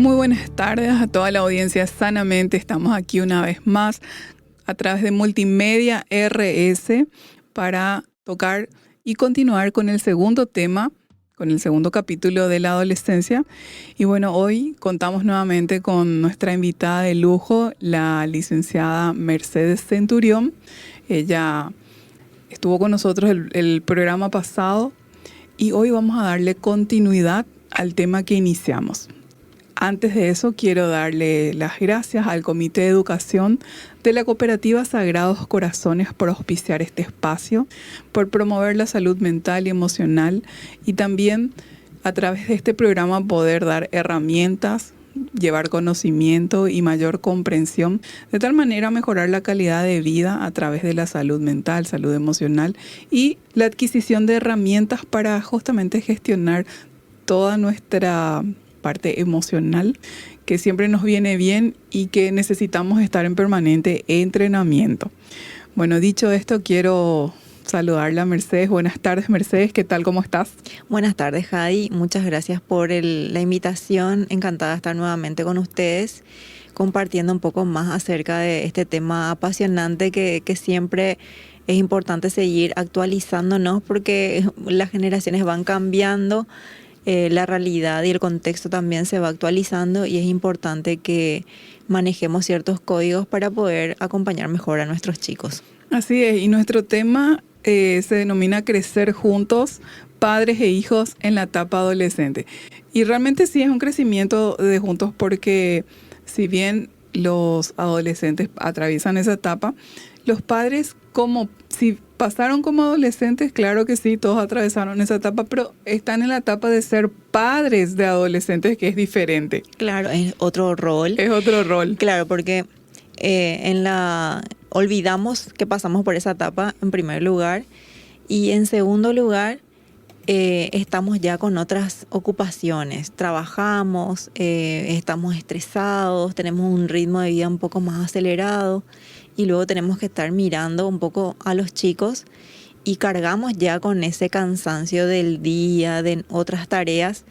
Muy buenas tardes a toda la audiencia Sanamente. Estamos aquí una vez más a través de Multimedia RS para tocar y continuar con el segundo tema, con el segundo capítulo de la adolescencia. Y bueno, hoy contamos nuevamente con nuestra invitada de lujo, la licenciada Mercedes Centurión. Ella estuvo con nosotros el programa pasado y hoy vamos a darle continuidad al tema que iniciamos. Antes de eso, quiero darle las gracias al Comité de Educación de la Cooperativa Sagrados Corazones por auspiciar este espacio, por promover la salud mental y emocional y también a través de este programa poder dar herramientas, llevar conocimiento y mayor comprensión, de tal manera mejorar la calidad de vida a través de la salud mental, salud emocional y la adquisición de herramientas para justamente gestionar toda nuestra parte emocional que siempre nos viene bien y que necesitamos estar en permanente entrenamiento. Bueno, dicho esto, quiero saludarle a Mercedes. Buenas tardes, Mercedes. ¿Qué tal? ¿Cómo estás? Buenas tardes, Jadi. Muchas gracias por la invitación. Encantada de estar nuevamente con ustedes, compartiendo un poco más acerca de este tema apasionante que siempre es importante seguir actualizándonos porque las generaciones van cambiando. La realidad y el contexto también se va actualizando y es importante que manejemos ciertos códigos para poder acompañar mejor a nuestros chicos. Así es, y nuestro tema se denomina Crecer Juntos, Padres e Hijos en la etapa adolescente. Y realmente sí es un crecimiento de juntos porque si bien los adolescentes atraviesan esa etapa, los padres como si pasaron como adolescentes, claro que sí, todos atravesaron esa etapa, pero están en la etapa de ser padres de adolescentes, que es diferente. Claro, es otro rol. Es otro rol. Claro, porque olvidamos que pasamos por esa etapa en primer lugar y en segundo lugar estamos ya con otras ocupaciones. Trabajamos, estamos estresados, tenemos un ritmo de vida un poco más acelerado. Y luego tenemos que estar mirando un poco a los chicos y cargamos ya con ese cansancio del día, de otras tareas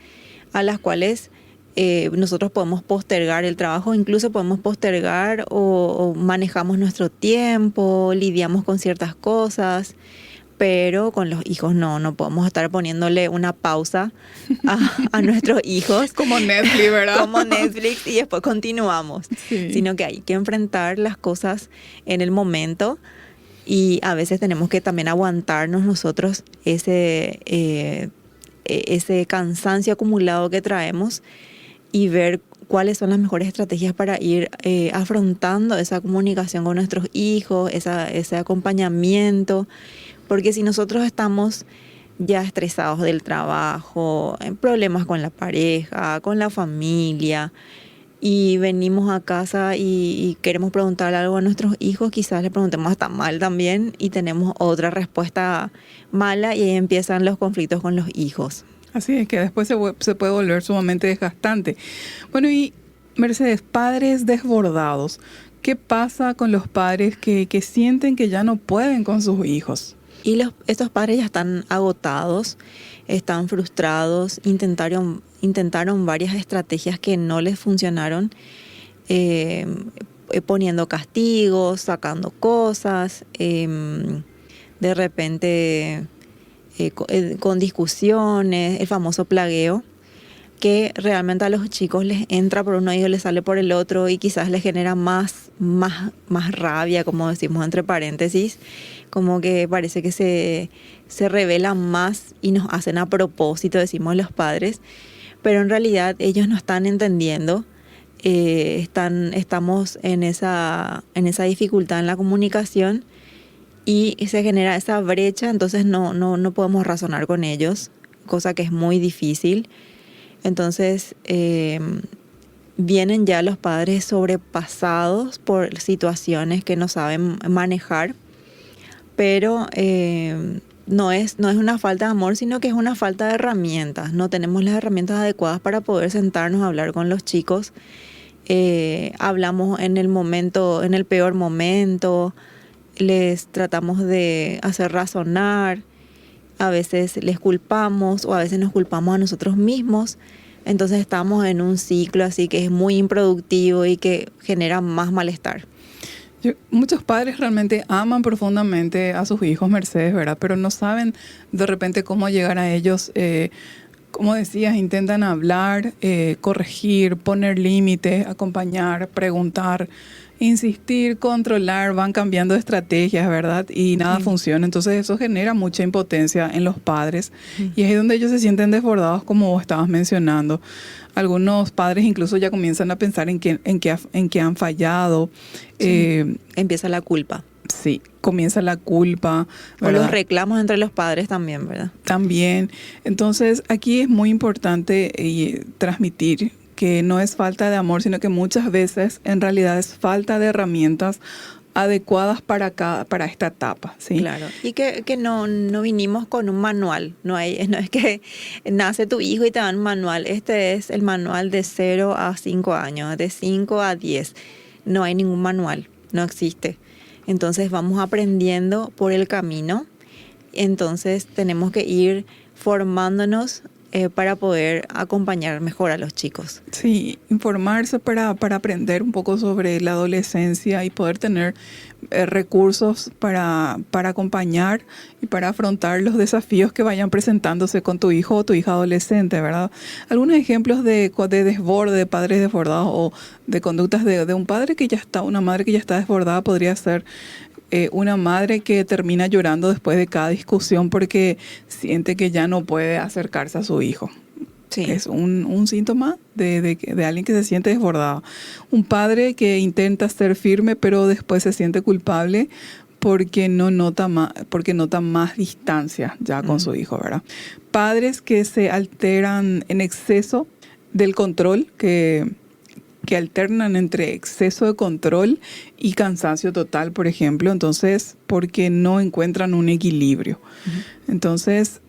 a las cuales nosotros podemos postergar el trabajo, incluso podemos postergar o manejamos nuestro tiempo, lidiamos con ciertas cosas, pero con los hijos no podemos estar poniéndole una pausa a nuestros hijos. Como Netflix, ¿verdad? Como Netflix y después continuamos. Sí. Sino que hay que enfrentar las cosas en el momento y a veces tenemos que también aguantarnos nosotros ese cansancio acumulado que traemos y ver cuáles son las mejores estrategias para ir afrontando esa comunicación con nuestros hijos, ese acompañamiento. Porque si nosotros estamos ya estresados del trabajo, en problemas con la pareja, con la familia, y venimos a casa y queremos preguntarle algo a nuestros hijos, quizás le preguntemos hasta mal también y tenemos otra respuesta mala y ahí empiezan los conflictos con los hijos. Así es que después se puede volver sumamente desgastante. Bueno, y Mercedes, padres desbordados. ¿Qué pasa con los padres que sienten que ya no pueden con sus hijos? Y estos padres ya están agotados, están frustrados, intentaron varias estrategias que no les funcionaron, poniendo castigos, sacando cosas, de repente con discusiones, el famoso plagueo, que realmente a los chicos les entra por un oído, les sale por el otro y quizás les genera más rabia, como decimos entre paréntesis, como que parece que se rebelan más y nos hacen a propósito, decimos los padres, pero en realidad ellos no están entendiendo, estamos en esa dificultad en la comunicación y se genera esa brecha, entonces no podemos razonar con ellos, cosa que es muy difícil. Entonces vienen ya los padres sobrepasados por situaciones que no saben manejar, pero no es una falta de amor, sino que es una falta de herramientas. No tenemos las herramientas adecuadas para poder sentarnos a hablar con los chicos. Hablamos en el peor momento, les tratamos de hacer razonar, a veces les culpamos o a veces nos culpamos a nosotros mismos Entonces estamos en un ciclo así que es muy improductivo y que genera más malestar. Muchos padres realmente aman profundamente a sus hijos, Mercedes, ¿verdad? Pero no saben de repente cómo llegar a ellos. Como decías, intentan hablar, corregir, poner límites, acompañar, preguntar, insistir, controlar, van cambiando de estrategias, ¿verdad? Y nada funciona. Entonces eso genera mucha impotencia en los padres. Y es ahí donde ellos se sienten desbordados, como vos estabas mencionando. Algunos padres incluso ya comienzan a pensar en que han fallado. Empieza la culpa. Sí, comienza la culpa, ¿verdad? O los reclamos entre los padres también, ¿verdad? También. Entonces, aquí es muy importante transmitir que no es falta de amor, sino que muchas veces en realidad es falta de herramientas adecuadas para esta etapa, ¿sí? Claro. Y que no vinimos con un manual. No es que nace tu hijo y te dan un manual. Este es el manual de 0 a 5 años, de 5 a 10. No hay ningún manual, no existe. Entonces vamos aprendiendo por el camino. Entonces tenemos que ir formándonos para poder acompañar mejor a los chicos. Sí, informarse para aprender un poco sobre la adolescencia y poder tener recursos para acompañar y para afrontar los desafíos que vayan presentándose con tu hijo o tu hija adolescente, ¿verdad? Algunos ejemplos de desborde, de padres desbordados o de conductas de un padre que ya está, una madre que ya está desbordada podría ser una madre que termina llorando después de cada discusión porque siente que ya no puede acercarse a su hijo. Sí. Es un síntoma de alguien que se siente desbordado. Un padre que intenta ser firme pero después se siente culpable porque nota más distancia ya con su hijo, ¿verdad? Padres que se alteran en exceso del control, que alternan entre exceso de control y cansancio total, por ejemplo, entonces, porque no encuentran un equilibrio. Entonces,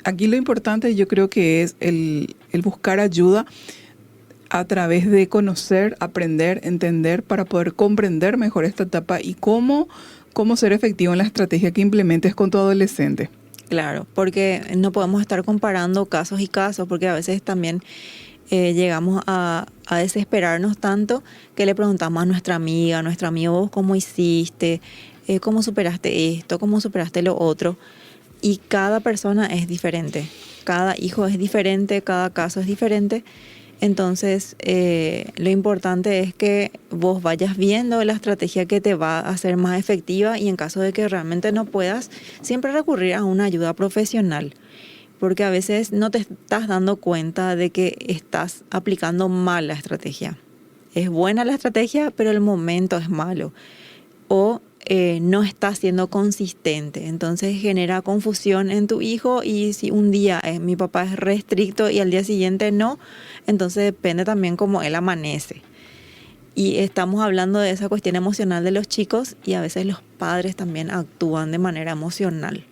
aquí lo importante yo creo que es el buscar ayuda a través de conocer, aprender, entender, para poder comprender mejor esta etapa y cómo ser efectivo en la estrategia que implementes con tu adolescente. Claro, porque no podemos estar comparando casos y casos, porque a veces también llegamos a desesperarnos tanto que le preguntamos a nuestra amiga, a nuestro amigo, ¿vos cómo hiciste? ¿Cómo superaste esto? ¿Cómo superaste lo otro? Y cada persona es diferente, cada hijo es diferente, cada caso es diferente. Entonces, lo importante es que vos vayas viendo la estrategia que te va a hacer más efectiva y en caso de que realmente no puedas, siempre recurrir a una ayuda profesional. Porque a veces no te estás dando cuenta de que estás aplicando mal la estrategia. Es buena la estrategia, pero el momento es malo. O no estás siendo consistente. Entonces genera confusión en tu hijo y si un día mi papá es re estricto y al día siguiente no, entonces depende también cómo él amanece. Y estamos hablando de esa cuestión emocional de los chicos y a veces los padres también actúan de manera emocional.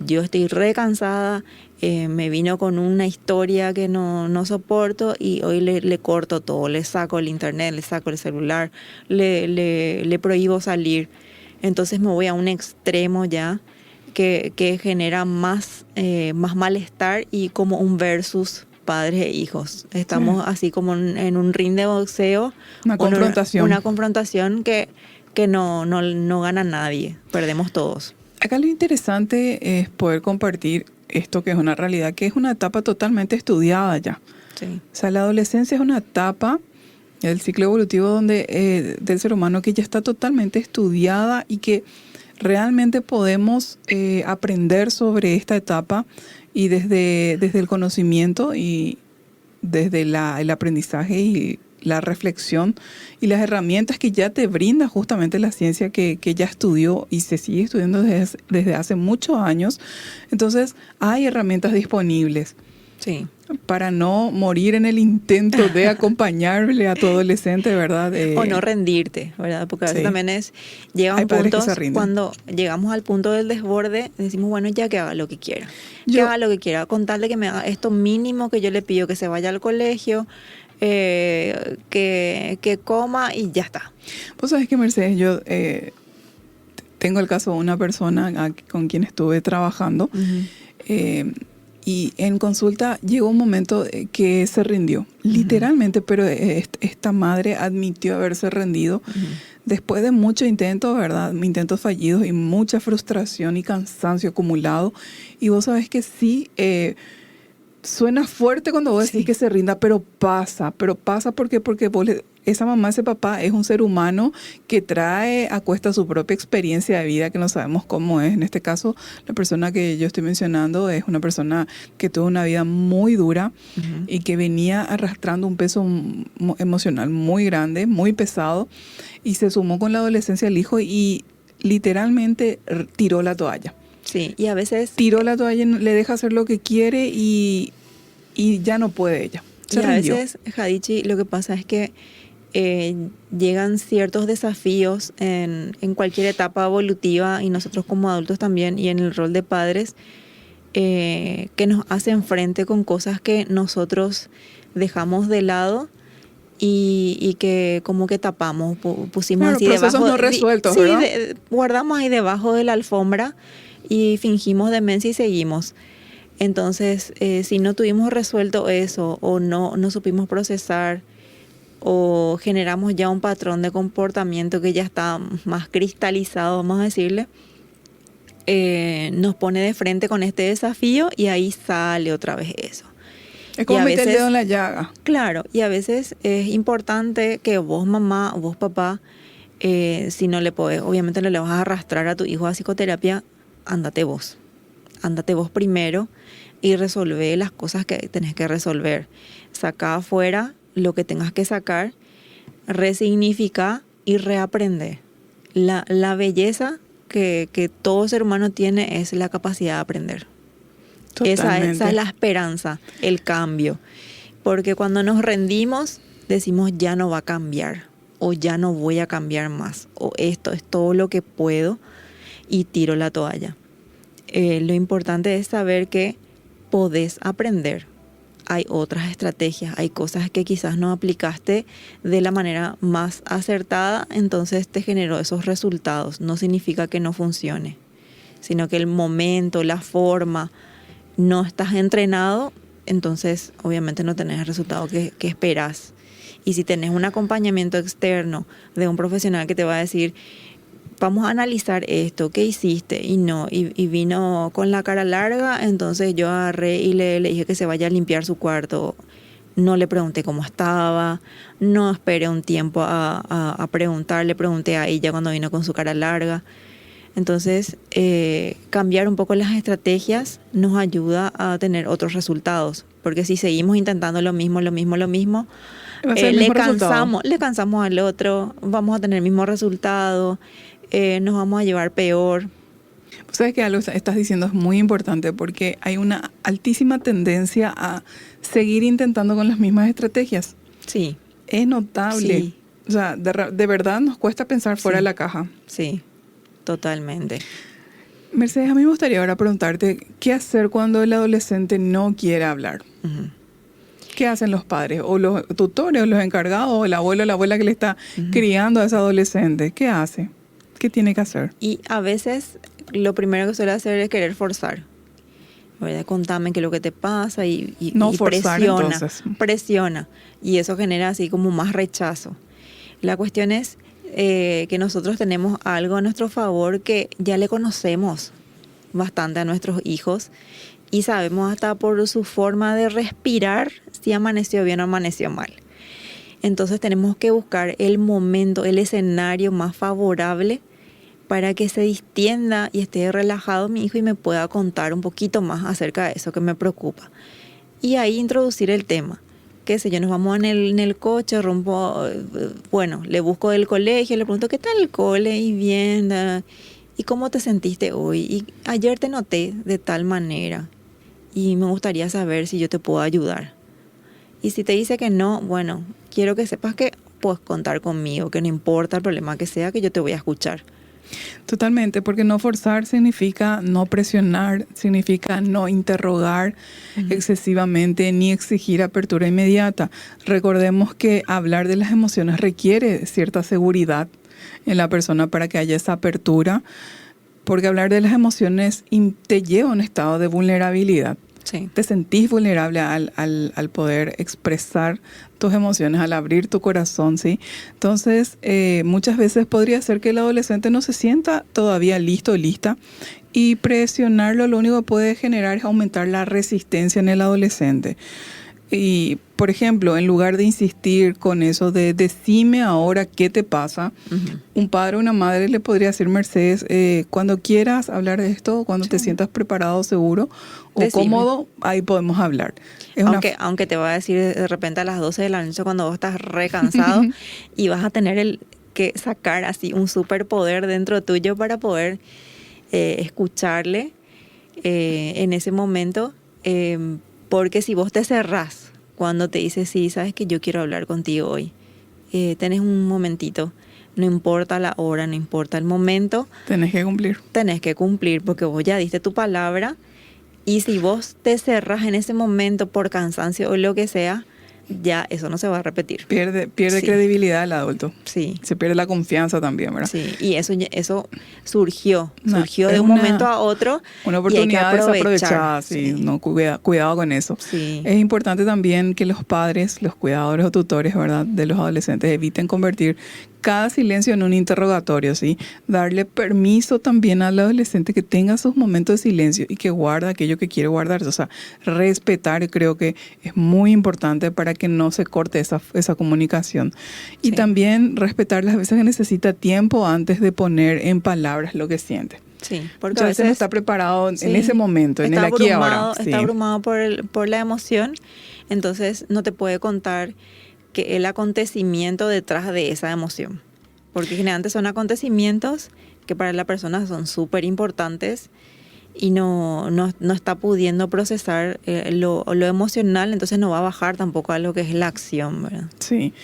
Yo estoy re cansada, me vino con una historia que no soporto y hoy le corto todo, le saco el internet, le saco el celular, le prohíbo salir. Entonces me voy a un extremo ya que genera más malestar y como un versus padres e hijos. Estamos así como en un ring de boxeo. Una confrontación. Una confrontación que no gana nadie, perdemos todos. Acá lo interesante es poder compartir esto que es una realidad, que es una etapa totalmente estudiada ya. Sí. O sea, la adolescencia es una etapa del ciclo evolutivo donde del ser humano que ya está totalmente estudiada y que realmente podemos aprender sobre esta etapa y desde el conocimiento y desde el aprendizaje y la reflexión y las herramientas que ya te brinda justamente la ciencia que ya estudió y se sigue estudiando desde hace muchos años. Entonces, hay herramientas disponibles. Sí. Para no morir en el intento de acompañarle a tu adolescente, ¿verdad? O no rendirte, ¿verdad? Porque a veces también llega un punto, cuando llegamos al punto del desborde, decimos, bueno, ya que haga lo que quiera. Haga lo que quiera, con tal de que me haga esto mínimo que yo le pido, que se vaya al colegio, que coma y ya está. Vos sabés que, Mercedes, yo tengo el caso de una persona con quien estuve trabajando. Y en consulta llegó un momento que se rindió, literalmente, pero esta madre admitió haberse rendido después de muchos intentos, ¿verdad? Intentos fallidos y mucha frustración y cansancio acumulado. Y vos sabés que sí, suena fuerte cuando vos decís que se rinda, pero pasa porque esa mamá, ese papá es un ser humano que trae a cuesta su propia experiencia de vida, que no sabemos cómo es. En este caso, la persona que yo estoy mencionando es una persona que tuvo una vida muy dura y que venía arrastrando un peso emocional muy grande, muy pesado, y se sumó con la adolescencia del hijo y literalmente tiró la toalla. Sí, y a veces... Tiró la toalla, le deja hacer lo que quiere y ya no puede ella. Se rindió. A veces, Jadichi, lo que pasa es que llegan ciertos desafíos en cualquier etapa evolutiva, y nosotros como adultos también, y en el rol de padres, que nos hacen frente con cosas que nosotros dejamos de lado y que como que tapamos, pusimos así procesos debajo. No resueltos, sí, ¿verdad? Guardamos ahí debajo de la alfombra y fingimos demencia y seguimos. Entonces, si no tuvimos resuelto eso, o no supimos procesar, o generamos ya un patrón de comportamiento que ya está más cristalizado, vamos a decirle, nos pone de frente con este desafío y ahí sale otra vez eso. Es como meter el dedo en la llaga. Claro, y a veces es importante que vos, mamá, o vos, papá, si no le podés, obviamente no le vas a arrastrar a tu hijo a psicoterapia, ándate vos primero y resolvé las cosas que tenés que resolver. Sacá afuera lo que tengas que sacar, resignifica y reaprende. La belleza que todo ser humano tiene es la capacidad de aprender. Esa es la esperanza, el cambio. Porque cuando nos rendimos, decimos ya no va a cambiar, o ya no voy a cambiar más, o esto es todo lo que puedo, y tiro la toalla. Lo importante es saber que podés aprender. Hay otras estrategias, hay cosas que quizás no aplicaste de la manera más acertada, entonces te generó esos resultados. No significa que no funcione, sino que el momento, la forma, no estás entrenado, entonces obviamente no tenés el resultado que esperás. Y si tenés un acompañamiento externo de un profesional que te va a decir, vamos a analizar esto, ¿qué hiciste? Y no, y vino con la cara larga, entonces yo agarré y le dije que se vaya a limpiar su cuarto. No le pregunté cómo estaba, no esperé un tiempo a preguntar, le pregunté a ella cuando vino con su cara larga. Entonces, cambiar un poco las estrategias nos ayuda a tener otros resultados, porque si seguimos intentando lo mismo, le cansamos al otro, vamos a tener el mismo resultado, nos vamos a llevar peor. Sabes que algo que estás diciendo es muy importante, porque hay una altísima tendencia a seguir intentando con las mismas estrategias. Sí. Es notable. Sí. O sea, de verdad nos cuesta pensar fuera de la caja. Sí, totalmente. Mercedes, a mí me gustaría ahora preguntarte, ¿qué hacer cuando el adolescente no quiere hablar? Uh-huh. ¿Qué hacen los padres? O los tutores, o los encargados, o el abuelo o la abuela que le está criando a ese adolescente. ¿Qué hace? ¿Qué tiene que hacer? Y a veces lo primero que suele hacer es querer forzar. ¿Verdad? Contame qué es lo que te pasa y no forzar, presiona. Y eso genera así como más rechazo. La cuestión es que nosotros tenemos algo a nuestro favor que ya le conocemos bastante a nuestros hijos y sabemos hasta por su forma de respirar si amaneció bien o amaneció mal. Entonces tenemos que buscar el momento, el escenario más favorable para que se distienda y esté relajado mi hijo y me pueda contar un poquito más acerca de eso que me preocupa. Y ahí introducir el tema. Qué sé yo, nos vamos en el coche, le busco del colegio, le pregunto, ¿qué tal el cole? Y bien, ¿y cómo te sentiste hoy? Y ayer te noté de tal manera y me gustaría saber si yo te puedo ayudar. Y si te dice que no, bueno, quiero que sepas que puedes contar conmigo, que no importa el problema que sea, que yo te voy a escuchar. Totalmente, porque no forzar significa no presionar, significa no interrogar excesivamente ni exigir apertura inmediata. Recordemos que hablar de las emociones requiere cierta seguridad en la persona para que haya esa apertura, porque hablar de las emociones te lleva a un estado de vulnerabilidad. Sí. Te sentís vulnerable al poder expresar tus emociones, al abrir tu corazón, ¿sí? Entonces, muchas veces podría ser que el adolescente no se sienta todavía listo o lista, y presionarlo lo único que puede generar es aumentar la resistencia en el adolescente. Y, por ejemplo, en lugar de insistir con eso de decime ahora qué te pasa, un padre o una madre le podría decir, Mercedes, cuando quieras hablar de esto, cuando te sientas preparado, seguro o Decime. cómodo, ahí podemos hablar. Aunque te va a decir de repente a las 12 de la noche cuando vos estás re cansado y vas a tener que sacar así un superpoder dentro tuyo para poder escucharle en ese momento, porque si vos te cerrás cuando te dice, sí, sabes que yo quiero hablar contigo hoy, tenés un momentito, no importa la hora, no importa el momento, tenés que cumplir porque vos ya diste tu palabra, y si vos te cerrás en ese momento por cansancio o lo que sea, ya eso no se va a repetir. Pierde Sí. credibilidad el adulto. Sí. Se pierde la confianza también, ¿verdad? Sí, y eso surgió de es un momento a otro. Una y hay que oportunidad desaprovechada, sí. No, cuidado con eso. Sí. Es importante también que los padres, los cuidadores o tutores, ¿verdad?, de los adolescentes eviten convertir cada silencio en un interrogatorio, ¿sí? Darle permiso también al adolescente que tenga sus momentos de silencio y que guarde aquello que quiere guardar. O sea, respetar, creo que es muy importante para que no se corte esa comunicación. Y Sí. también respetar las veces que necesita tiempo antes de poner en palabras lo que siente. Sí, porque Muchas veces no está preparado sí, en ese momento, en el aquí y ahora. Está abrumado por la emoción, entonces no te puede contar que el acontecimiento detrás de esa emoción. Porque generalmente son acontecimientos que para la persona son súper importantes y no está pudiendo procesar lo emocional, entonces no va a bajar tampoco a lo que es la acción, ¿verdad? Sí.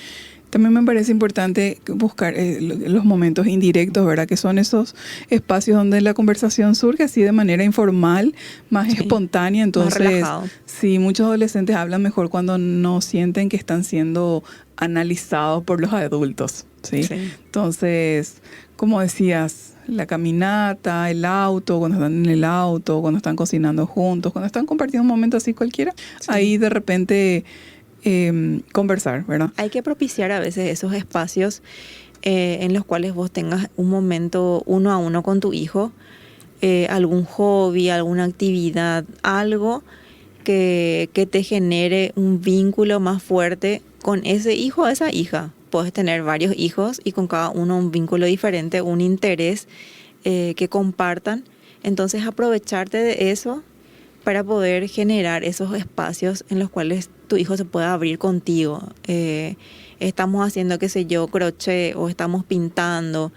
También me parece importante buscar los momentos indirectos, ¿verdad? Que son esos espacios donde la conversación surge así de manera informal, más espontánea. Entonces, más relajado. Sí, muchos adolescentes hablan mejor cuando no sienten que están siendo analizados por los adultos, ¿sí? Entonces, como decías, la caminata, el auto, cuando están en el auto, cuando están cocinando juntos, cuando están compartiendo un momento así cualquiera, ahí de repente conversar, ¿verdad? Hay que propiciar a veces esos espacios en los cuales vos tengas un momento uno a uno con tu hijo, algún hobby, alguna actividad, algo que te genere un vínculo más fuerte con ese hijo o esa hija. Puedes tener varios hijos y con cada uno un vínculo diferente, un interés que compartan. Entonces aprovecharte de eso para poder generar esos espacios en los cuales tu hijo se pueda abrir contigo. Estamos haciendo, qué sé yo, crochet o estamos pintando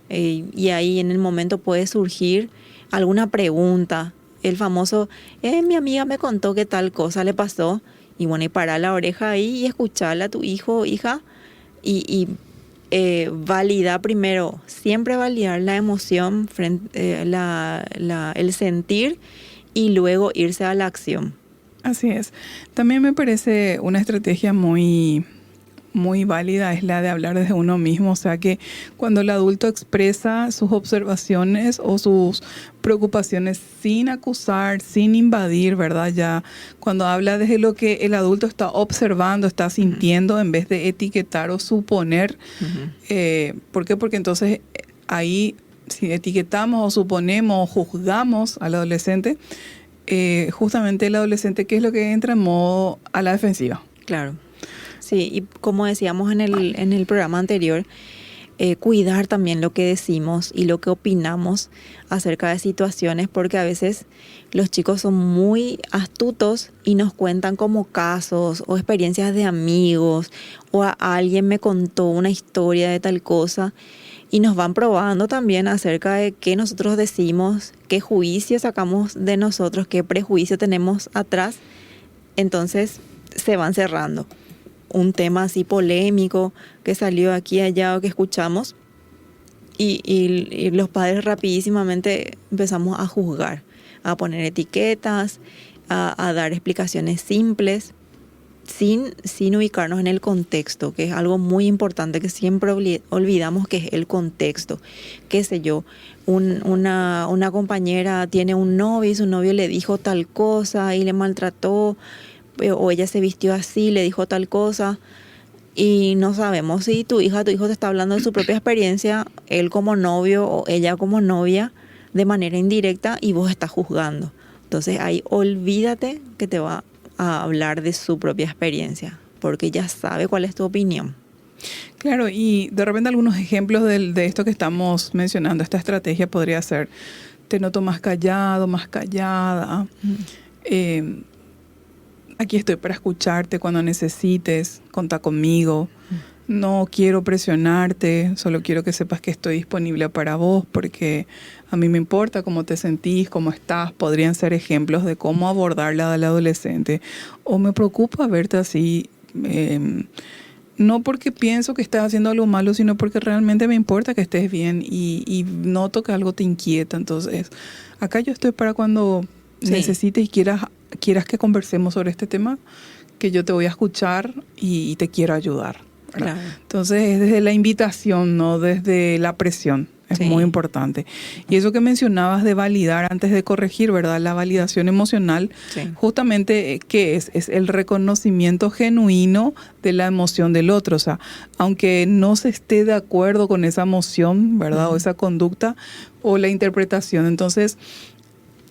y ahí en el momento puede surgir alguna pregunta. El famoso, mi amiga me contó que tal cosa le pasó, y bueno, y parar la oreja ahí y escucharla a tu hijo o hija y validar primero, siempre validar la emoción, el sentir, y luego irse a la acción. Así es. También me parece una estrategia muy válida es la de hablar desde uno mismo. O sea que cuando el adulto expresa sus observaciones o sus preocupaciones sin acusar, sin invadir, ¿verdad? Ya cuando habla desde lo que el adulto está observando, está sintiendo, en vez de etiquetar o suponer. ¿Por qué? Porque entonces ahí, si etiquetamos o suponemos o juzgamos al adolescente, justamente el adolescente, ¿qué es lo que entra en modo a la defensiva? Claro. Sí, y como decíamos en el programa anterior, cuidar también lo que decimos y lo que opinamos acerca de situaciones, porque a veces los chicos son muy astutos y nos cuentan como casos o experiencias de amigos, o a alguien me contó una historia de tal cosa, y nos van probando también acerca de qué nosotros decimos, qué juicio sacamos de nosotros, qué prejuicio tenemos atrás. Entonces se van cerrando. Un tema así polémico que salió aquí y allá o que escuchamos, y los padres rapidísimamente empezamos a juzgar, a poner etiquetas, a dar explicaciones simples, sin ubicarnos en el contexto, que es algo muy importante que siempre olvidamos, que es el contexto. Qué sé yo, una compañera tiene un novio y su novio le dijo tal cosa y le maltrató, o ella se vistió así, le dijo tal cosa, y no sabemos si tu hijo te está hablando de su propia experiencia, él como novio o ella como novia, de manera indirecta, y vos estás juzgando. Entonces ahí olvídate que te va a hablar de su propia experiencia, porque ya sabe cuál es tu opinión. Claro, y de repente algunos ejemplos de esto que estamos mencionando, esta estrategia podría ser: te noto más callado, más callada. Aquí estoy para escucharte cuando necesites, contá conmigo. No quiero presionarte, solo quiero que sepas que estoy disponible para vos, porque a mí me importa cómo te sentís, cómo estás. Podrían ser ejemplos de cómo abordarla al adolescente. O me preocupa verte así, no porque pienso que estás haciendo algo malo, sino porque realmente me importa que estés bien y noto que algo te inquieta. Entonces, acá yo estoy para cuando necesites y quieras que conversemos sobre este tema, que yo te voy a escuchar y te quiero ayudar. Claro. Entonces es desde la invitación, no desde la presión. Es muy importante. Y eso que mencionabas de validar antes de corregir, ¿verdad? La validación emocional, justamente, ¿qué es? Es el reconocimiento genuino de la emoción del otro. O sea, aunque no se esté de acuerdo con esa emoción, ¿verdad? O esa conducta o la interpretación. Entonces,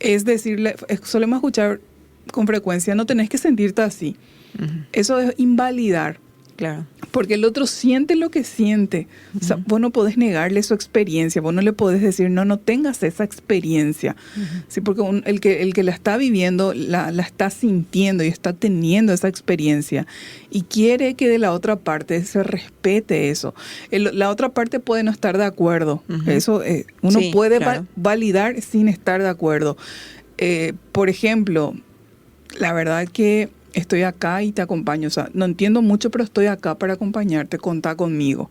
es decirle, solemos escuchar con frecuencia: no tenés que sentirte así. Eso es invalidar. Claro. Porque el otro siente lo que siente. O sea, vos no podés negarle su experiencia. Vos no le podés decir, no tengas esa experiencia. Sí, porque el que la está viviendo, la está sintiendo y está teniendo esa experiencia. Y quiere que de la otra parte se respete eso. La otra parte puede no estar de acuerdo. Eso uno puede validar sin estar de acuerdo. Por ejemplo, la verdad que estoy acá y te acompaño. O sea, no entiendo mucho, pero estoy acá para acompañarte, contá conmigo.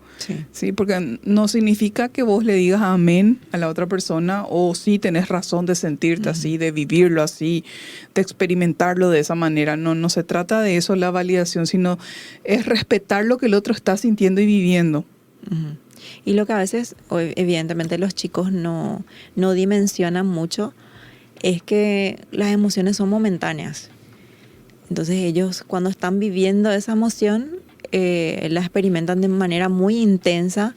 Sí, porque no significa que vos le digas amén a la otra persona, o sí tenés razón de sentirte así, de vivirlo así, de experimentarlo de esa manera. No se trata de eso la validación, sino es respetar lo que el otro está sintiendo y viviendo. Y lo que a veces, evidentemente, los chicos no dimensionan mucho es que las emociones son momentáneas. Entonces ellos, cuando están viviendo esa emoción, la experimentan de manera muy intensa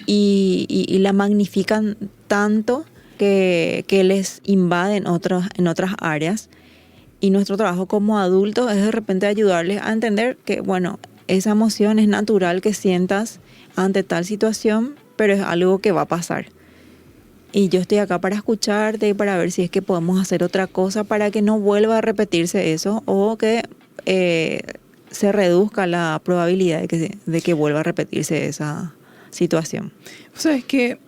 y la magnifican tanto que les invaden en otras áreas. Y nuestro trabajo como adultos es de repente ayudarles a entender que, bueno, esa emoción es natural que sientas ante tal situación, pero es algo que va a pasar. Y yo estoy acá para escucharte y para ver si es que podemos hacer otra cosa para que no vuelva a repetirse eso, o que se reduzca la probabilidad de que vuelva a repetirse esa situación. O sea, es que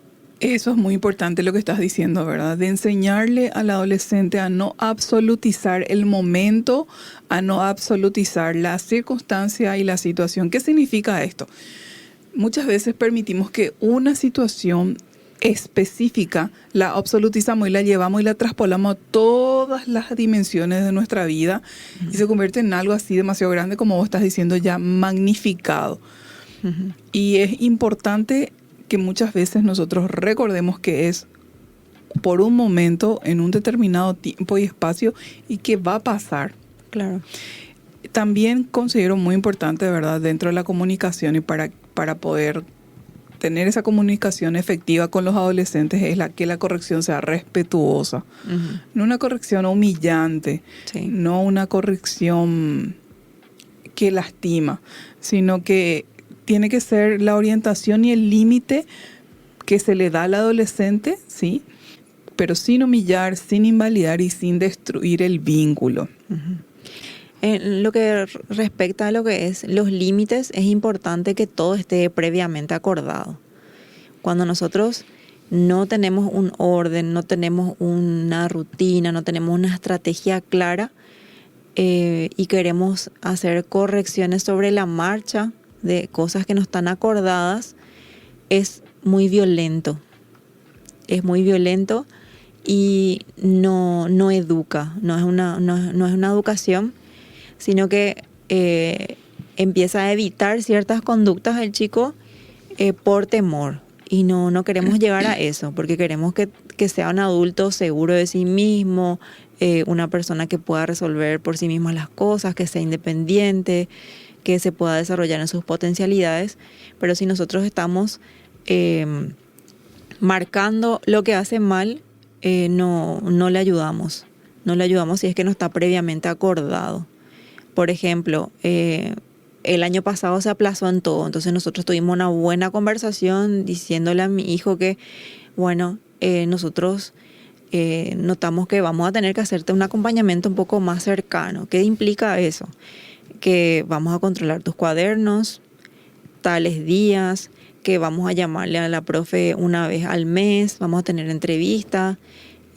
eso es muy importante lo que estás diciendo, ¿verdad? De enseñarle al adolescente a no absolutizar el momento, a no absolutizar la circunstancia y la situación. ¿Qué significa esto? Muchas veces permitimos que una situación específica la absolutizamos y la llevamos y la traspolamos a todas las dimensiones de nuestra vida, y se convierte en algo así demasiado grande, como vos estás diciendo, ya magnificado. Y es importante que muchas veces nosotros recordemos que es por un momento, en un determinado tiempo y espacio, y que va a pasar. Claro. También considero muy importante, ¿verdad?, dentro de la comunicación, y para poder tener esa comunicación efectiva con los adolescentes, es que la corrección sea respetuosa. No una corrección humillante, no una corrección que lastima, sino que tiene que ser la orientación y el límite que se le da al adolescente, ¿sí?, pero sin humillar, sin invalidar y sin destruir el vínculo. En lo que respecta a lo que es los límites, es importante que todo esté previamente acordado. Cuando nosotros no tenemos un orden, no tenemos una rutina, no tenemos una estrategia clara, y queremos hacer correcciones sobre la marcha de cosas que no están acordadas, es muy violento. Es muy violento y no educa, no es una educación, sino que empieza a evitar ciertas conductas el chico por temor. Y no queremos llegar a eso, porque queremos que sea un adulto seguro de sí mismo, una persona que pueda resolver por sí misma las cosas, que sea independiente, que se pueda desarrollar en sus potencialidades. Pero si nosotros estamos marcando lo que hace mal, no le ayudamos. No le ayudamos si es que no está previamente acordado. Por ejemplo, el año pasado se aplazó en todo, entonces nosotros tuvimos una buena conversación diciéndole a mi hijo que, bueno, nosotros notamos que vamos a tener que hacerte un acompañamiento un poco más cercano. ¿Qué implica eso? Que vamos a controlar tus cuadernos, tales días, que vamos a llamarle a la profe una vez al mes, vamos a tener entrevistas,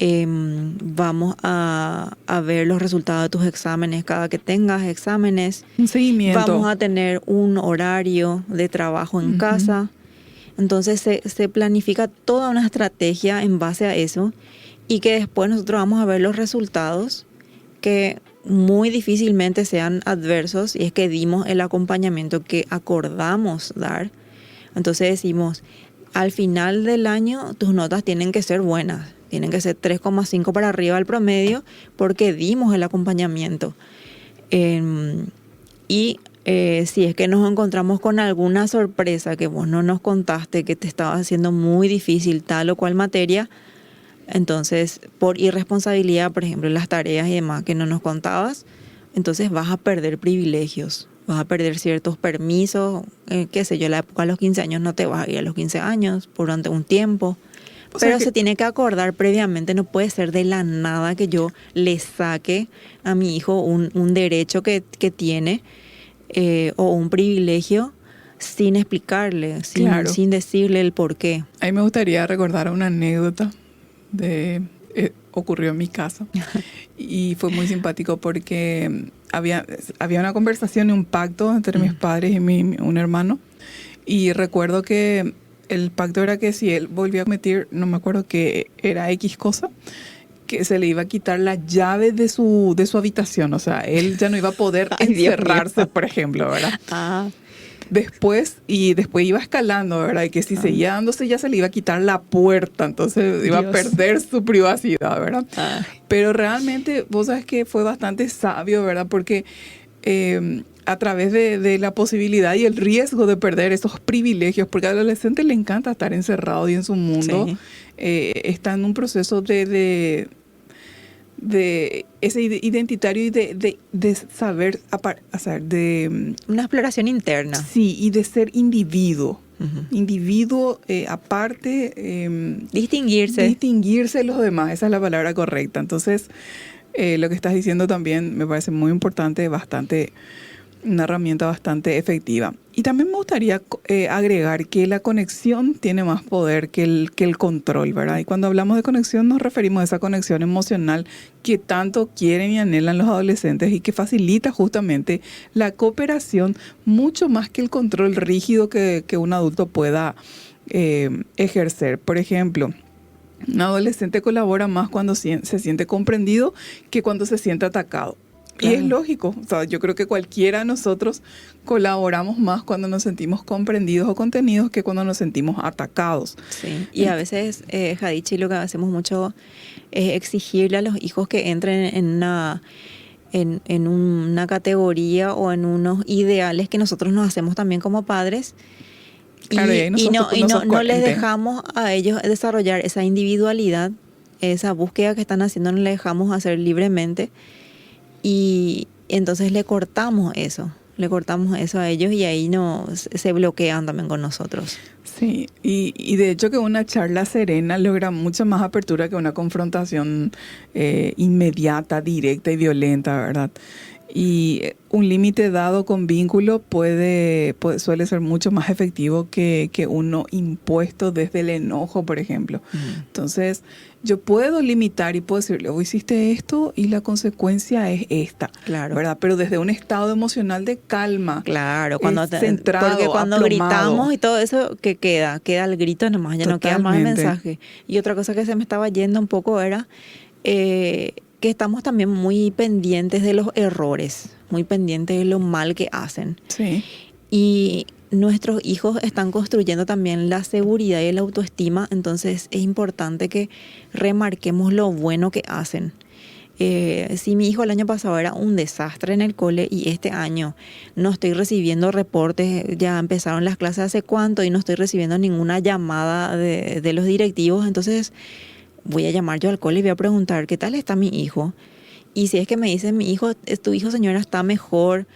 vamos a ver los resultados de tus exámenes cada que tengas exámenes. Un seguimiento. Vamos a tener un horario de trabajo en casa. Entonces se planifica toda una estrategia en base a eso y que después nosotros vamos a ver los resultados que muy difícilmente sean adversos y es que dimos el acompañamiento que acordamos dar. Entonces decimos, al final del año tus notas tienen que ser buenas. Tienen que ser 3,5 para arriba del promedio porque dimos el acompañamiento. Si es que nos encontramos con alguna sorpresa que vos no nos contaste, que te estaba haciendo muy difícil tal o cual materia, entonces por irresponsabilidad, por ejemplo, las tareas y demás que no nos contabas, entonces vas a perder privilegios, vas a perder ciertos permisos, qué sé yo, la época de los 15 años no te vas a ir a los 15 años durante un tiempo. Pero se tiene que acordar previamente, no puede ser de la nada que yo le saque a mi hijo un derecho que tiene o un privilegio sin explicarle, sin decirle el por qué. A mí me gustaría recordar una anécdota ocurrió en mi casa y fue muy simpático porque había una conversación y un pacto entre mis padres y un hermano, y recuerdo que el pacto era que si él volvía a cometer, no me acuerdo que era X cosa, que se le iba a quitar la llave de su habitación. O sea, él ya no iba a poder encerrarse, por ejemplo, ¿verdad? Después iba escalando, ¿verdad? Y que si seguía dándose ya se le iba a quitar la puerta, entonces iba a perder su privacidad, ¿verdad? Pero realmente, vos sabes que fue bastante sabio, ¿verdad? Porque a través de la posibilidad y el riesgo de perder esos privilegios, porque al adolescente le encanta estar encerrado y en su mundo, sí. Está en un proceso de ese identitario y de saber, de una exploración interna. Sí, y de ser individuo. Individuo aparte. Distinguirse de los demás, esa es la palabra correcta. Entonces, lo que estás diciendo también me parece muy importante, una herramienta bastante efectiva. Y también me gustaría agregar que la conexión tiene más poder que el control, ¿verdad? Y cuando hablamos de conexión nos referimos a esa conexión emocional que tanto quieren y anhelan los adolescentes y que facilita justamente la cooperación mucho más que el control rígido que un adulto pueda ejercer. Por ejemplo, un adolescente colabora más cuando se siente comprendido que cuando se siente atacado. Claro. Y es lógico, o sea, yo creo que cualquiera de nosotros colaboramos más cuando nos sentimos comprendidos o contenidos que cuando nos sentimos atacados. Sí. Y a veces, Jadichi, lo que hacemos mucho es exigirle a los hijos que entren en una categoría o en unos ideales que nosotros nos hacemos también como padres. Claro, y no les dejamos a ellos desarrollar esa individualidad, esa búsqueda que están haciendo, no les dejamos hacer libremente. Y entonces le cortamos eso a ellos y ahí se bloquean también con nosotros. Sí, y de hecho que una charla serena logra mucha más apertura que una confrontación inmediata, directa y violenta, ¿verdad? Y un límite dado con vínculo suele ser mucho más efectivo que uno impuesto desde el enojo, por ejemplo. Entonces, yo puedo limitar y puedo decirle, vos hiciste esto y la consecuencia es esta, claro, ¿verdad? Pero desde un estado emocional de calma. Claro, centrado, porque cuando aplomado. Gritamos y todo eso, ¿qué queda? Queda el grito nomás, ya no queda más el mensaje. Y otra cosa que se me estaba yendo un poco era que estamos también muy pendientes de los errores, muy pendientes de lo mal que hacen. Sí. Y nuestros hijos están construyendo también la seguridad y la autoestima, entonces es importante que remarquemos lo bueno que hacen. Si mi hijo el año pasado era un desastre en el cole y este año no estoy recibiendo reportes, ya empezaron las clases hace cuánto y no estoy recibiendo ninguna llamada de los directivos, entonces voy a llamar yo al cole y voy a preguntar qué tal está mi hijo. Y si es que me dicen, tu hijo señora está mejor,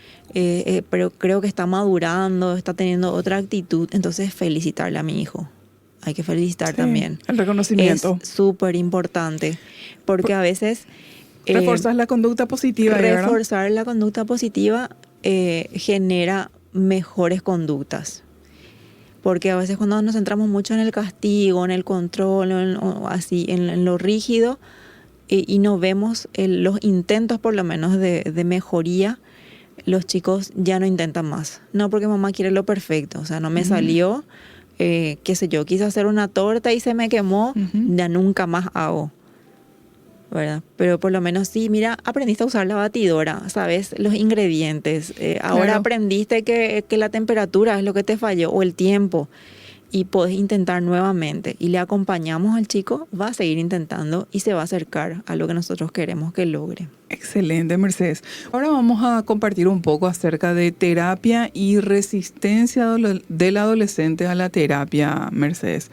pero creo que está madurando, está teniendo otra actitud, entonces felicitarle a mi hijo. Hay que felicitar también. El reconocimiento. Es súper importante, porque a veces... reforzar la conducta positiva. Reforzar la conducta positiva genera mejores conductas. Porque a veces cuando nos centramos mucho en el castigo, en el control, en lo rígido, y no vemos los intentos por lo menos de mejoría, los chicos ya no intentan más. No porque mamá quiere lo perfecto, o sea, no me salió, qué sé yo, quise hacer una torta y se me quemó, ya nunca más hago, ¿verdad? Pero por lo menos sí, mira, aprendiste a usar la batidora, sabes los ingredientes, ahora Claro. aprendiste que la temperatura es lo que te falló o el tiempo, y podés intentar nuevamente y le acompañamos al chico, va a seguir intentando y se va a acercar a lo que nosotros queremos que logre. Excelente, Mercedes. Ahora vamos a compartir un poco acerca de terapia y resistencia del adolescente a la terapia, Mercedes.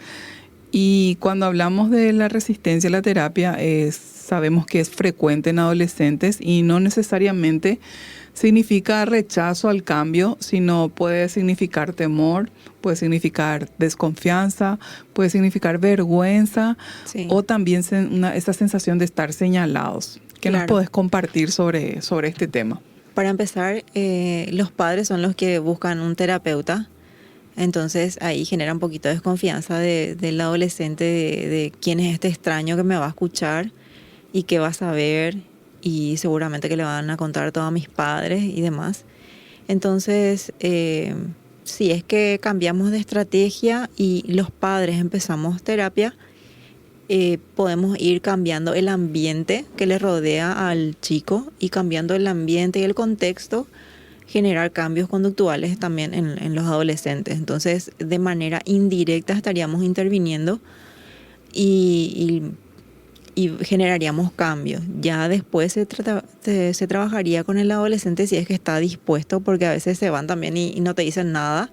Y cuando hablamos de la resistencia a la terapia, sabemos que es frecuente en adolescentes y no necesariamente significa rechazo al cambio, sino puede significar temor, puede significar desconfianza, puede significar vergüenza, Sí. o también esa sensación de estar señalados. ¿Qué nos podés compartir sobre este tema? Para empezar, los padres son los que buscan un terapeuta. Entonces ahí genera un poquito de desconfianza del adolescente de quién es este extraño que me va a escuchar y que va a saber, y seguramente que le van a contar todo a mis padres y demás. Entonces, si es que cambiamos de estrategia y los padres empezamos terapia, podemos ir cambiando el ambiente que le rodea al chico, y cambiando el ambiente y el contexto, generar cambios conductuales también en los adolescentes. Entonces, de manera indirecta estaríamos interviniendo y generaríamos cambios. Ya después se trabajaría con el adolescente si es que está dispuesto, porque a veces se van también y no te dicen nada.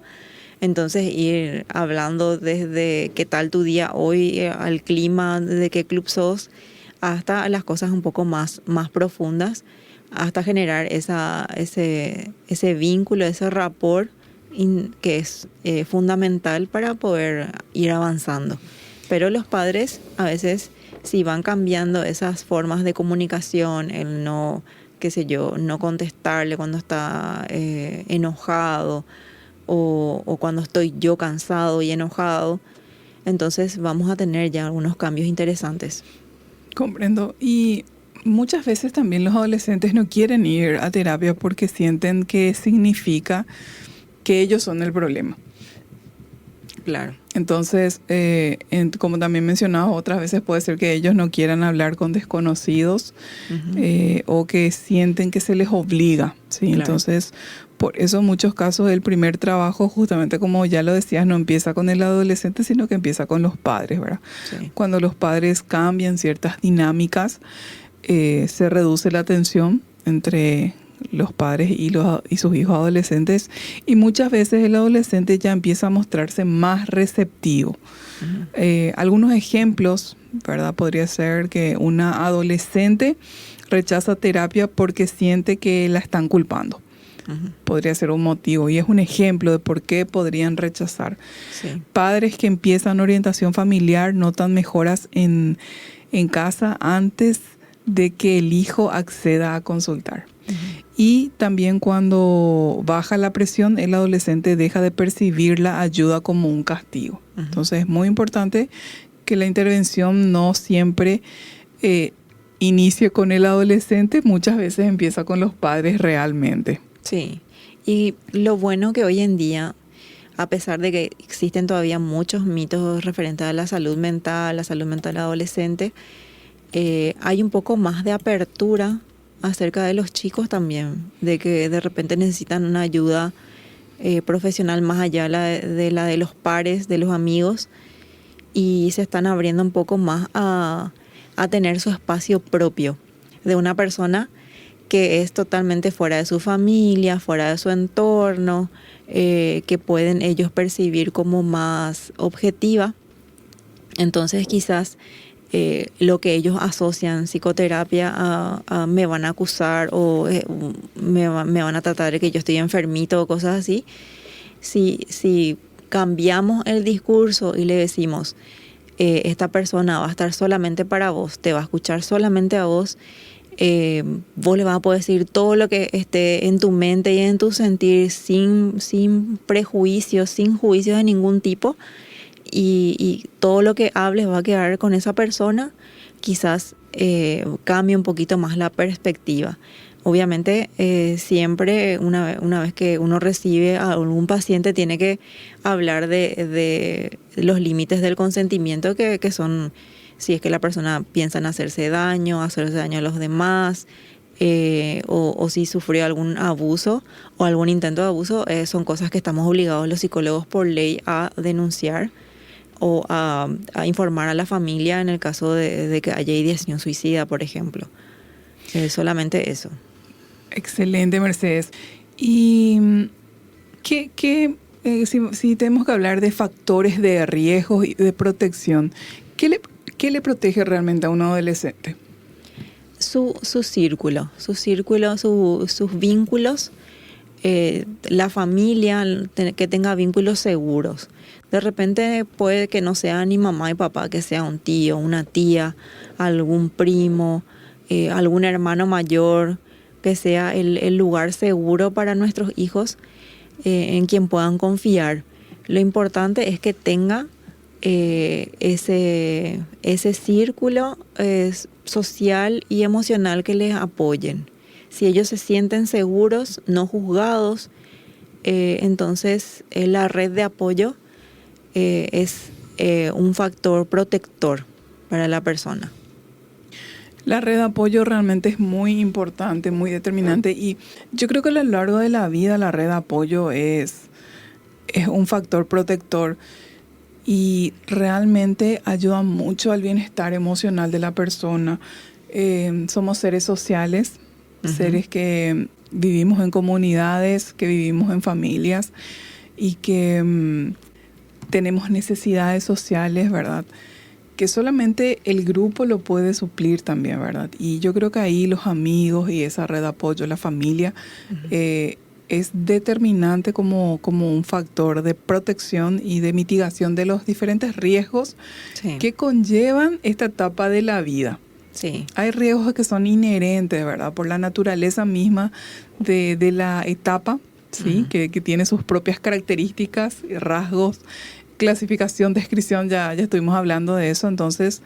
Entonces, ir hablando desde qué tal tu día hoy, al clima, de qué club sos, hasta las cosas un poco más profundas, hasta generar ese vínculo, ese rapport que es fundamental para poder ir avanzando. Pero los padres a veces, si van cambiando esas formas de comunicación, el no, qué sé yo, no contestarle cuando está enojado, o cuando estoy yo cansado y enojado, entonces vamos a tener ya algunos cambios interesantes. Comprendo. Y muchas veces también los adolescentes no quieren ir a terapia porque sienten que significa que ellos son el problema. Claro. Entonces, como también mencionaba, otras veces puede ser que ellos no quieran hablar con desconocidos, o que sienten que se les obliga, ¿sí? Claro. Entonces, por eso en muchos casos el primer trabajo, justamente como ya lo decías, no empieza con el adolescente, sino que empieza con los padres, ¿verdad? Sí. Cuando los padres cambian ciertas dinámicas, se reduce la tensión entre los padres y sus hijos adolescentes, y muchas veces el adolescente ya empieza a mostrarse más receptivo. Algunos ejemplos, ¿verdad? Podría ser que una adolescente rechaza terapia porque siente que la están culpando. Podría ser un motivo, y es un ejemplo de por qué podrían rechazar. Sí. Padres que empiezan orientación familiar notan mejoras en casa antes de que el hijo acceda a consultar. Y también cuando baja la presión, el adolescente deja de percibir la ayuda como un castigo. Entonces es muy importante que la intervención no siempre inicie con el adolescente, muchas veces empieza con los padres realmente. Sí, y lo bueno que hoy en día, a pesar de que existen todavía muchos mitos referentes a la salud mental adolescente, hay un poco más de apertura acerca de los chicos también, de que de repente necesitan una ayuda profesional más allá de la de los pares, de los amigos, y se están abriendo un poco más a tener su espacio propio de una persona que es totalmente fuera de su familia, fuera de su entorno, que pueden ellos percibir como más objetiva. Entonces quizás lo que ellos asocian psicoterapia a me van a acusar o me van a tratar de que yo estoy enfermito o cosas así. Si cambiamos el discurso y le decimos, esta persona va a estar solamente para vos, te va a escuchar solamente a vos, vos le vas a poder decir todo lo que esté en tu mente y en tu sentir sin prejuicios, sin juicios de ningún tipo, y todo lo que hables va a quedar con esa persona, quizás cambie un poquito más la perspectiva. Obviamente siempre una vez que uno recibe a algún paciente tiene que hablar de los límites del consentimiento que son, si es que la persona piensa en hacerse daño a los demás, o si sufrió algún abuso o algún intento de abuso, son cosas que estamos obligados los psicólogos por ley a denunciar o a informar a la familia en el caso de que haya ideación suicida, por ejemplo. Solamente eso. Excelente, Mercedes. Y si tenemos que hablar de factores de riesgo y de protección, ¿qué le protege realmente a un adolescente? Su círculo, sus vínculos, la familia, que tenga vínculos seguros. De repente puede que no sea ni mamá y papá, que sea un tío, una tía, algún primo, algún hermano mayor, que sea el lugar seguro para nuestros hijos, en quien puedan confiar. Lo importante es que tenga ese círculo social y emocional que les apoyen. Si ellos se sienten seguros, no juzgados, entonces la red de apoyo es un factor protector para la persona. La red de apoyo realmente es muy importante, muy determinante, y yo creo que a lo largo de la vida la red de apoyo es un factor protector y realmente ayuda mucho al bienestar emocional de la persona. Somos seres sociales, seres que vivimos en comunidades, que vivimos en familias y que tenemos necesidades sociales, ¿verdad?, que solamente el grupo lo puede suplir también, ¿verdad? Y yo creo que ahí los amigos y esa red de apoyo, la familia, es determinante como un factor de protección y de mitigación de los diferentes riesgos que conllevan esta etapa de la vida. Sí. Hay riesgos que son inherentes, ¿verdad?, por la naturaleza misma de la etapa, ¿sí? Que tiene sus propias características, rasgos, clasificación, descripción, ya estuvimos hablando de eso. Entonces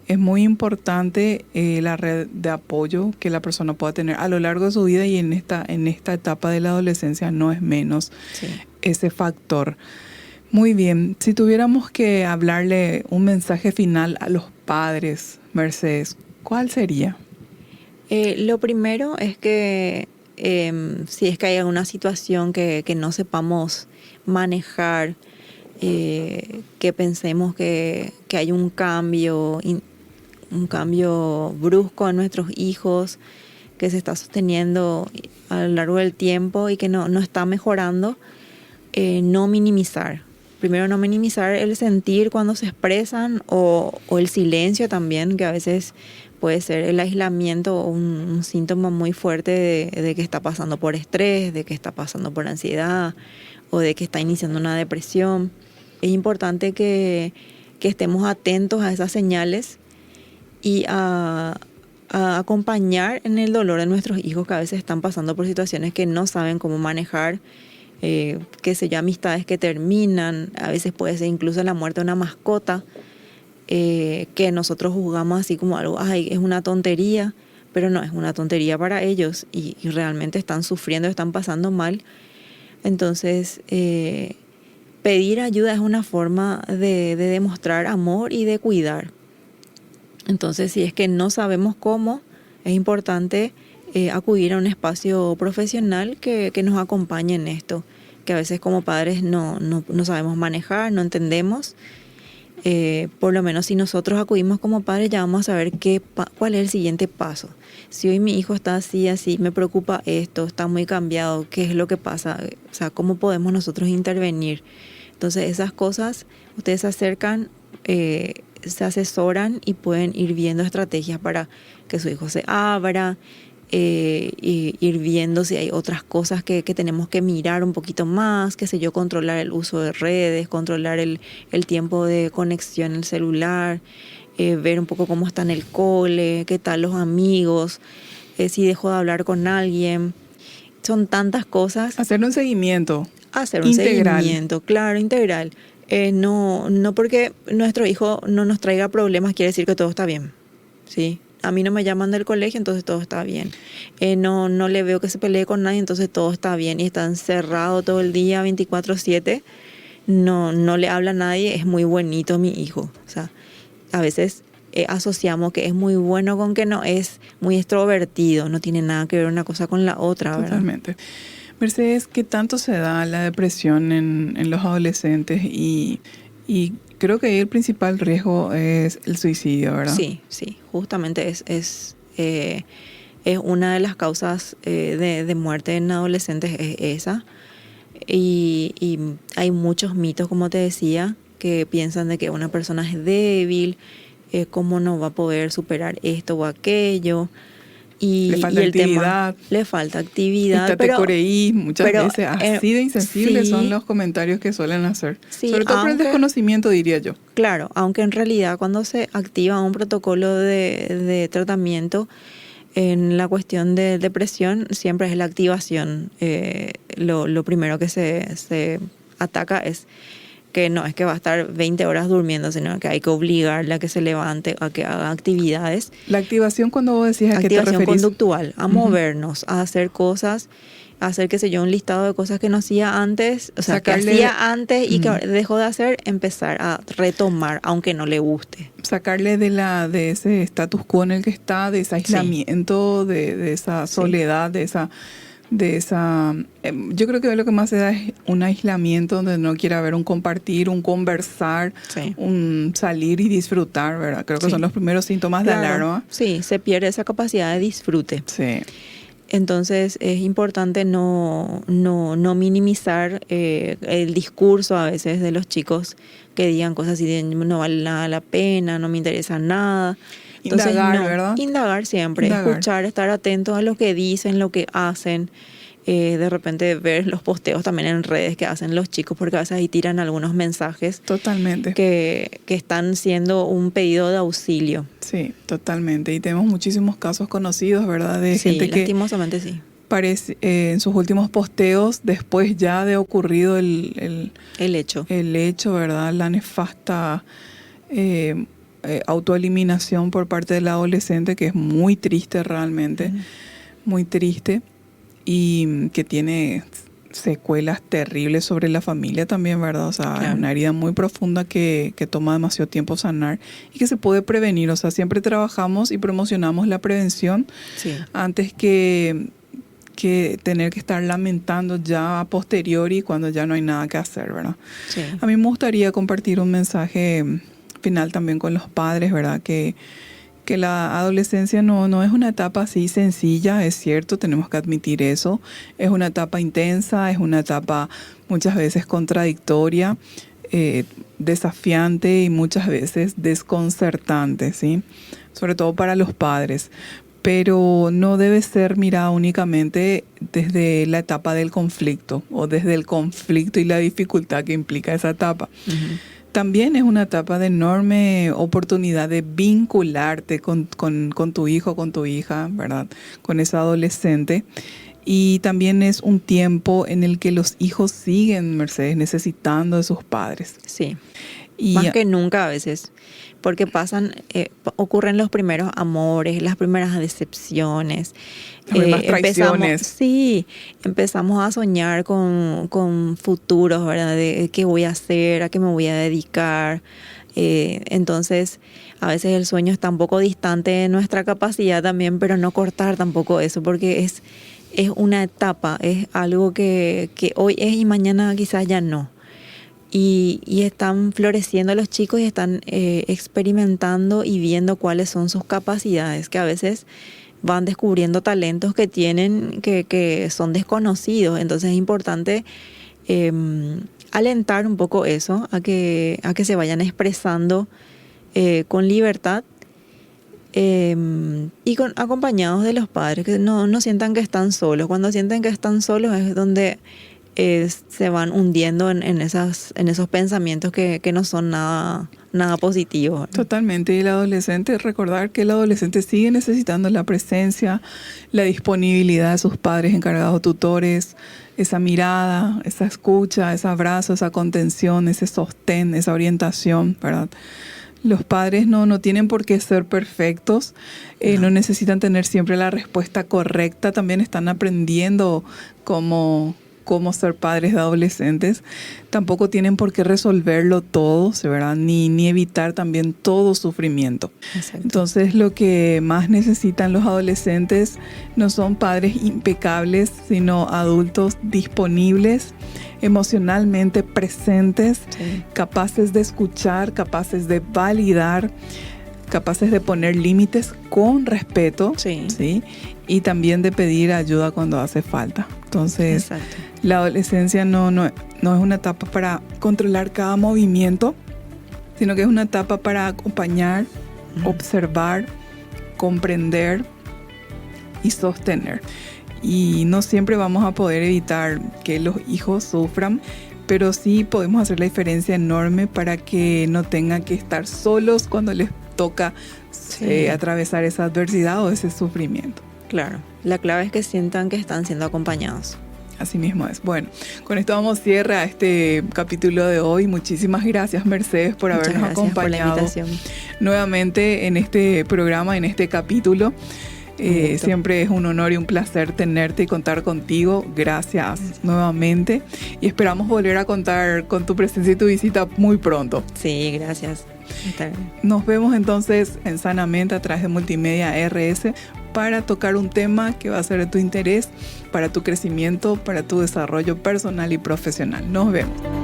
es muy importante la red de apoyo que la persona pueda tener a lo largo de su vida, y en esta etapa de la adolescencia no es menos ese factor. Muy bien, si tuviéramos que hablarle un mensaje final a los padres, Mercedes, ¿cuál sería? Lo primero es que si es que hay alguna situación que no sepamos manejar, que pensemos que hay un cambio brusco en nuestros hijos, que se está sosteniendo a lo largo del tiempo y que no está mejorando, no minimizar. Primero, no minimizar el sentir cuando se expresan, o el silencio también, que a veces puede ser el aislamiento un síntoma muy fuerte de que está pasando por estrés, de que está pasando por ansiedad o de que está iniciando una depresión. Es importante que estemos atentos a esas señales y a acompañar en el dolor de nuestros hijos, que a veces están pasando por situaciones que no saben cómo manejar, qué sé yo, amistades que terminan, a veces puede ser incluso la muerte de una mascota, que nosotros juzgamos así como algo, ay, es una tontería, pero no es una tontería para ellos, y realmente están sufriendo, están pasando mal. Entonces, pedir ayuda es una forma de demostrar amor y de cuidar. Entonces, si es que no sabemos cómo, es importante acudir a un espacio profesional que nos acompañe en esto, que a veces como padres no sabemos manejar, no entendemos. Por lo menos si nosotros acudimos como padres ya vamos a saber cuál es el siguiente paso. Si hoy mi hijo está así, me preocupa esto, está muy cambiado, ¿qué es lo que pasa? O sea, ¿cómo podemos nosotros intervenir? Entonces esas cosas, ustedes se acercan, se asesoran y pueden ir viendo estrategias para que su hijo se abra, y ir viendo si hay otras cosas que tenemos que mirar un poquito más, qué sé yo, controlar el uso de redes, controlar el tiempo de conexión en el celular, ver un poco cómo está en el cole, qué tal los amigos, si dejó de hablar con alguien. Son tantas cosas. Hacer un seguimiento. Hacer un integral. Seguimiento, claro, integral. No porque nuestro hijo no nos traiga problemas quiere decir que todo está bien, ¿sí? A mí no me llaman del colegio, entonces todo está bien. No le veo que se pelee con nadie, entonces todo está bien. Y está encerrado todo el día, 24/7. No le habla a nadie, es muy bonito mi hijo. O sea, a veces asociamos que es muy bueno con que no, es muy extrovertido. No tiene nada que ver una cosa con la otra, ¿verdad? Totalmente. Mercedes, ¿qué tanto se da la depresión en los adolescentes? Y creo que ahí el principal riesgo es el suicidio, ¿verdad? Sí, justamente es una de las causas de muerte en adolescentes, es esa. Y hay muchos mitos, como te decía, que piensan de que una persona es débil, cómo no va a poder superar esto o aquello. Le falta actividad. Le falta actividad. Estatecoreí, muchas veces así de insensibles sí, son los comentarios que suelen hacer. Sí, sobre todo por el desconocimiento, diría yo. Claro, aunque en realidad cuando se activa un protocolo de tratamiento en la cuestión de depresión, siempre es la activación. Lo primero que se ataca es que no es que va a estar 20 horas durmiendo, sino que hay que obligarle a que se levante, a que haga actividades. La activación, cuando vos decís, ¿a qué te referís? Activación conductual, a movernos, a hacer cosas, a hacer, qué sé yo, un listado de cosas que no hacía antes, o sea, que hacía antes y que dejó de hacer, empezar a retomar, aunque no le guste. Sacarle de ese status quo en el que está, de ese aislamiento, de esa soledad, de esa yo creo que lo que más se da es un aislamiento donde no quiere haber un compartir, un conversar, un salir y disfrutar, ¿verdad? Creo que son los primeros síntomas de alarma. Sí, se pierde esa capacidad de disfrute. Sí. Entonces es importante no minimizar el discurso a veces de los chicos que digan cosas así de no vale nada la pena, no me interesa nada. Entonces, ¿verdad? Indagar siempre, escuchar, estar atentos a lo que dicen, lo que hacen. De repente ver los posteos también en redes que hacen los chicos, porque a veces ahí tiran algunos mensajes. Totalmente. Que están siendo un pedido de auxilio. Sí, totalmente. Y tenemos muchísimos casos conocidos, ¿verdad? De gente que lastimosamente sí. Parece, en sus últimos posteos, después ya de ocurrido el hecho. El hecho, ¿verdad? La nefasta autoeliminación por parte del adolescente, que es muy triste realmente, muy triste, y que tiene secuelas terribles sobre la familia también, ¿verdad? O sea, es una herida muy profunda que toma demasiado tiempo sanar y que se puede prevenir. O sea, siempre trabajamos y promocionamos la prevención antes que tener que estar lamentando ya a posteriori cuando ya no hay nada que hacer, ¿verdad? Sí. A mí me gustaría compartir un mensaje final también con los padres, ¿verdad? Que la adolescencia no es una etapa así sencilla, es cierto, tenemos que admitir eso. Es una etapa intensa, es una etapa muchas veces contradictoria, desafiante y muchas veces desconcertante, ¿sí? Sobre todo para los padres. Pero no debe ser mirada únicamente desde la etapa del conflicto o desde el conflicto y la dificultad que implica esa etapa. También es una etapa de enorme oportunidad de vincularte con tu hijo, con tu hija, ¿verdad? Con esa adolescente. Y también es un tiempo en el que los hijos siguen, Mercedes, necesitando de sus padres. Sí, más que nunca a veces. Porque ocurren los primeros amores, las primeras decepciones. Las primeras traiciones. Empezamos a soñar con futuros, ¿verdad? De qué voy a hacer, a qué me voy a dedicar. Entonces, a veces el sueño está un poco distante de nuestra capacidad también, pero no cortar tampoco eso, porque es una etapa, es algo que hoy es y mañana quizás ya no. Y están floreciendo los chicos y están experimentando y viendo cuáles son sus capacidades, que a veces van descubriendo talentos que tienen que son desconocidos. Entonces es importante alentar un poco eso, a que se vayan expresando con libertad y acompañados de los padres, que no sientan que están solos. Cuando sienten que están solos es donde se van hundiendo en esos pensamientos que no son nada positivos. Totalmente. Y el adolescente, recordar que el adolescente sigue necesitando la presencia, la disponibilidad de sus padres encargados, tutores, esa mirada, esa escucha, ese abrazo, esa contención, ese sostén, esa orientación, ¿verdad? Los padres no tienen por qué ser perfectos, no necesitan tener siempre la respuesta correcta, también están aprendiendo cómo ser padres de adolescentes. Tampoco tienen por qué resolverlo todo, ¿verdad? Ni evitar también todo sufrimiento. Exacto. Entonces, lo que más necesitan los adolescentes no son padres impecables, sino adultos disponibles, emocionalmente presentes, Sí. capaces de escuchar, capaces de validar, capaces de poner límites con respeto, Sí. ¿sí? Y también de pedir ayuda cuando hace falta. Entonces, Exacto. la adolescencia no es una etapa para controlar cada movimiento, sino que es una etapa para acompañar, observar, comprender y sostener. Y no siempre vamos a poder evitar que los hijos sufran, pero sí podemos hacer la diferencia enorme para que no tengan que estar solos cuando les toca atravesar esa adversidad o ese sufrimiento. Claro. La clave es que sientan que están siendo acompañados. Así mismo es. Bueno, con esto damos cierre a este capítulo de hoy. Muchísimas gracias, Mercedes, por habernos acompañado por la invitación. nuevamente en este programa, en este capítulo. Siempre es un honor y un placer tenerte y contar contigo. Gracias nuevamente. Y esperamos volver a contar con tu presencia y tu visita muy pronto. Sí, gracias. Está bien. Nos vemos entonces en Sanamente a través de Multimedia RS para tocar un tema que va a ser de tu interés, para tu crecimiento, para tu desarrollo personal y profesional. Nos vemos.